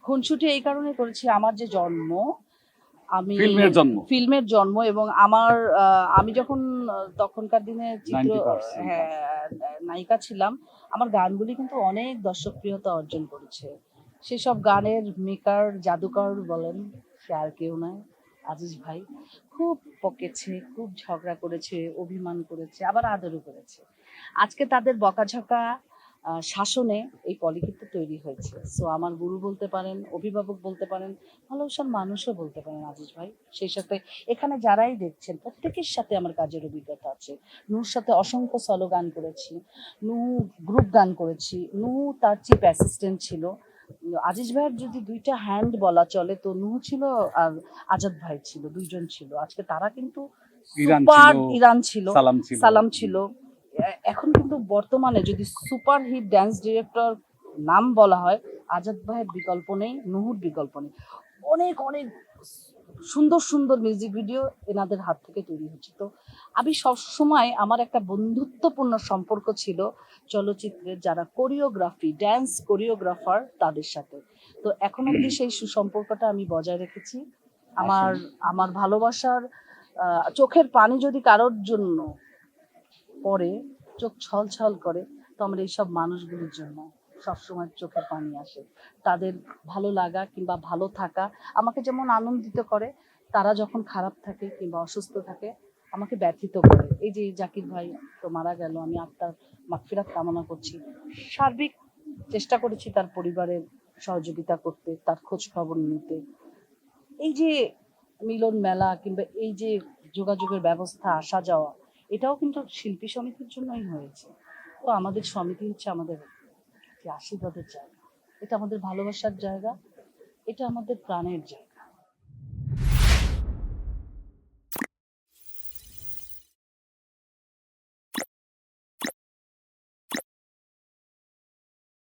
খুনসুটি এই কারণে করেছি, আমার যে জন্ম, আমি ফিল্মের জন্ম এবং আমার আমি যখন তখনকার দিনে চিত্র 90% হ্যাঁ নায়িকা ছিলাম, আমার গানগুলি কিন্তু অনেক দর্শকপ্রিয়তা অর্জন করেছে। সেসব গানের মেকার, জাদুকর বলেন, সে আর কেউ নয়, আজিজ ভাই। খুব বকেছে, খুব ঝগড়া করেছে, অভিমান করেছে, আবার আদরও করেছে। আজকে তাদের বকাঝকা শাসনে এই পলি কিন্তু তৈরি হয়েছে। সো আমার গুরু বলতে পারেন, অভিভাবক বলতে পারেন, ভালোবাসার মানুষও বলতে পারেন আজিজ ভাই। সেই সাথে এখানে যারাই দেখছেন প্রত্যেকের সাথে আমার কাজের অভিজ্ঞতা আছে। নূর সাথে অসংখ্য সলো গান করেছি, নূ গ্রুপ গান করেছি, নূ তার চিফ অ্যাসিস্ট্যান্ট ছিল। আজিজ ভাইয়ের যদি দুইটা হ্যান্ড বলা চলে তো নূহ ছিল আর আজাদ ভাই ছিল, দুইজন ছিল। আজকে তারা কিন্তু সুপার, ইরান ছিল, সালাম ছিল। এখন কিন্তু বর্তমানে যদি সুপার হিট ড্যান্স ডিরেক্টর নাম বলা হয়, আজাদ ভাইয়ের বিকল্প নেই, নূহুর বিকল্প নেই। অনেক অনেক সুন্দর সুন্দর মিউজিক ভিডিও এনাদের হাত থেকে তৈরি হচ্ছে। তো আমি সবসময় আমার একটা বন্ধুত্বপূর্ণ সম্পর্ক ছিল চলচ্চিত্রের যারা কোরিওগ্রাফি, ড্যান্স কোরিওগ্রাফার তাদের সাথে। তো এখন অবধি সেই সুসম্পর্কটা আমি বজায় রেখেছি। আমার আমার ভালোবাসার চোখের পানি যদি কারোর জন্য পরে, চোখ ছলছল করে, তো আমার এইসব মানুষগুলির জন্য সবসময় চোখের পানি আসে। তাদের ভালো লাগা কিংবা ভালো থাকা আমাকে যেমন আনন্দিত করে, তারা যখন খারাপ থাকে কিংবা অসুস্থ থাকে আমাকে ব্যথিত করে। এই যে জাকির ভাই তো মারা গেল, আমি আত্মার মাগফিরাত কামনা করছি। সার্বিক চেষ্টা করেছি তার পরিবারের সহযোগিতা করতে, তার খোঁজ খবর নিতে। এই যে মিলন মেলা কিংবা এই যে যোগাযোগের ব্যবস্থা, আসা যাওয়া, এটাও কিন্তু শিল্পী সমিতির জন্যই হয়েছে। তো আমাদের সমিতি হচ্ছে আমাদের যে আশীর্বাদের জায়গা, এটা আমাদের ভালোবাসার জায়গা, এটা আমাদের প্রাণের জায়গা।